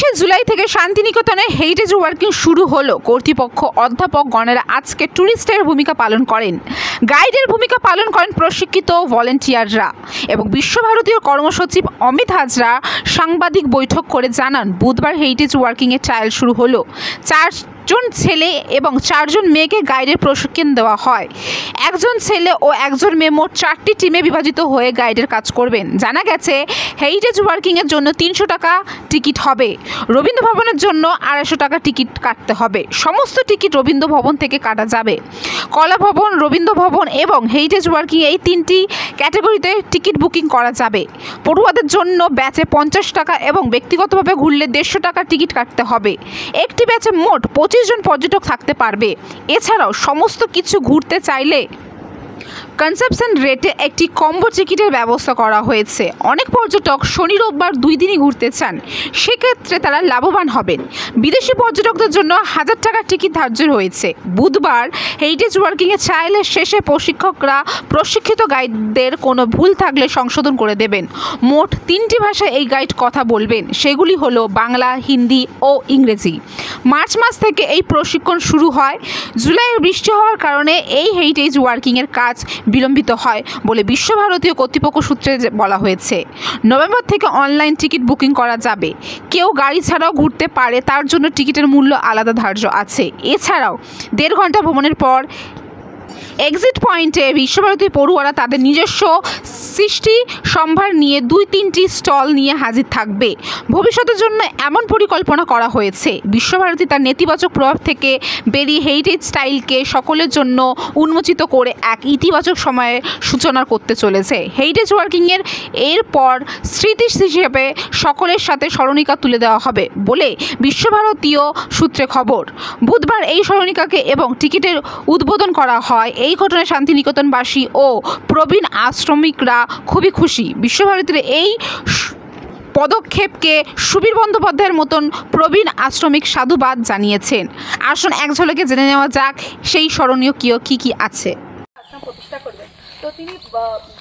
23শে জুলাই থেকে শান্তিনিকেতনে heritage working শুরু হলো। কর্তৃপক্ষ অধ্যাপকগণেরা আজকে ট্যুরিস্টের ভূমিকা পালন করেন, গাইডের ভূমিকা পালন করেন প্রশিক্ষিত ভলেন্টিয়াররা এবং বিশ্বভারতীর কর্মসচিব অমিত হাজরা সাংবাদিক বৈঠক করে জানান, বুধবার হেরিটেজ ওয়ার্কিংয়ের ট্রায়াল শুরু হলো। 4জন ছেলে এবং 4জন মেয়েকে গাইডের প্রশিক্ষণ দেওয়া হয়। একজন ছেলে ও একজন মেয়ে মোট 4টি টিমে বিভাজিত হয়ে গাইডের কাজ করবেন। জানা গেছে, হেরিটেজ ওয়ার্কিংয়ের জন্য 300 টাকা টিকিট হবে। রবীন্দ্র ভবনের জন্য 250 টাকা টিকিট কাটতে হবে। সমস্ত টিকিট রবীন্দ্র ভবন থেকে কাটা যাবে। কলা ভবন, রবীন্দ্র ভবন এবং হেরিটেজ ওয়ার্কিং এই 3টি ক্যাটাগরিতে টিকিট বুকিং করা যাবে। পড়ুয়াদের জন্য ব্যাচে 50 টাকা এবং ব্যক্তিগতভাবে ঘুরলে 150 টাকা টিকিট কাটতে হবে। একটি ব্যাচে মোট 25 জন পর্যটক থাকতে পারবে। এছাড়াও সমস্ত কিছু ঘুরতে চাইলে কনসেপশন রেটে একটি কম্বো টিকিটের ব্যবস্থা করা হয়েছে। অনেক পর্যটক শনি রোববার 2 দিনই ঘুরতে চান, সেক্ষেত্রে তারা লাভবান হবেন। বিদেশি পর্যটকদের জন্য 1000 টাকার টিকিট ধার্য হয়েছে। বুধবার হেরিটেজ ওয়ার্কিংয়ের ট্রায়ালের শেষে প্রশিক্ষকরা প্রশিক্ষিত গাইডদের কোনো ভুল থাকলে সংশোধন করে দেবেন। মোট 3টি ভাষায় এই গাইড কথা বলবেন, সেগুলি হলো বাংলা, হিন্দি ও ইংরেজি। মার্চ মাস থেকে এই প্রশিক্ষণ শুরু হয়। জুলাইয়ের বৃষ্টি হওয়ার কারণে এই হেরিটেজ ওয়ার্কিংয়ের কাজ বিলম্বিত হয় বলে বিশ্বভারতীয় কর্তৃপক্ষ সূত্রে বলা হয়েছে। নভেম্বর থেকে অনলাইন টিকিট বুকিং করা যাবে। কেউ গাড়ি ছাড়াও ঘুরতে পারে, তার জন্য টিকিটের মূল্য আলাদা ধার্য আছে। এছাড়াও 1.5 ঘন্টা ভ্রমণের পর এক্সিট পয়েন্টে বিশ্বভারতী পড়ুয়ারা তাদের নিজস্ব সৃষ্টি সম্ভার নিয়ে 2-3টি স্টল নিয়ে হাজির থাকবে। ভবিষ্যতের জন্য এমন পরিকল্পনা করা হয়েছে। বিশ্বভারতী তার নেতিবাচক প্রভাব থেকে বেরিয়ে হেরিটেজ স্টাইলকে সকলের জন্য উন্মোচিত করে এক ইতিবাচক সময়ের সূচনা করতে চলেছে। হেরিটেজ ওয়ার্কিংয়ের এরপর স্মৃতি হিসেবে সকলের সাথে স্মরণিকা তুলে দেওয়া হবে বলে বিশ্বভারতীয় সূত্রে খবর। বুধবার এই স্মরণিকাকে এবং টিকিটের উদ্বোধন করা হয়। এই ঘটনায় শান্তিনিকেতনবাসী ও প্রবীণ আশ্রমিকরা খুবই খুশি। বিশ্বভারতীর এই পদক্ষেপকে সুবীর বন্দ্যোপাধ্যায়ের মতন প্রবীণ আশ্রমিক সাধুবাদ জানিয়েছেন। আসুন এক ঝলকে জেনে নেওয়া যাক সেই স্মরণীয় কী কী আছে। প্রতিষ্ঠা করবেন, তো তিনি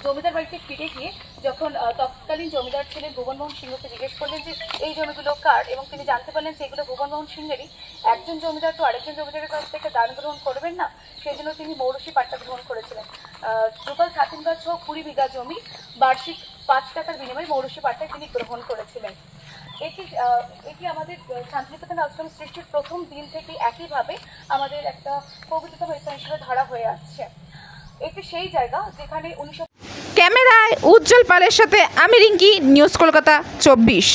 জমিদার বাড়িতে ফিরে গিয়ে যখন তৎকালীন জমিদার ছিলেন ভুবনমোহন সিংহকে জিজ্ঞেস করলেন যে এই জমিগুলো কার, এবং তিনি জানতে পারলেন যে এগুলো ভুবনমোহন সিংহেরই। একজন জমিদার তো আরেকজন জমিদারের কাছ থেকে দান গ্রহণ করবেন না, সেই জন্য তিনি মৌরসী পাট্টা গ্রহণ করেছিলেন। টোটাল 3 গাছ ও 20 বিঘা জমি বার্ষিক 5 টাকার বিনিময়ে মৌরসী পাট্টায় তিনি গ্রহণ করেছিলেন। এটি আমাদের শান্তিনিকেতন আশ্রম সৃষ্টির প্রথম দিন থেকে একইভাবে আমাদের একটা পবিত্রতম স্থান হিসেবে ধরা হয়ে আসছে। এটি সেই জায়গা যেখানে ক্যামেরায় উজ্জ্বল পালের সাথে আমি রিঙ্কি, নিউজ কলকাতা 24।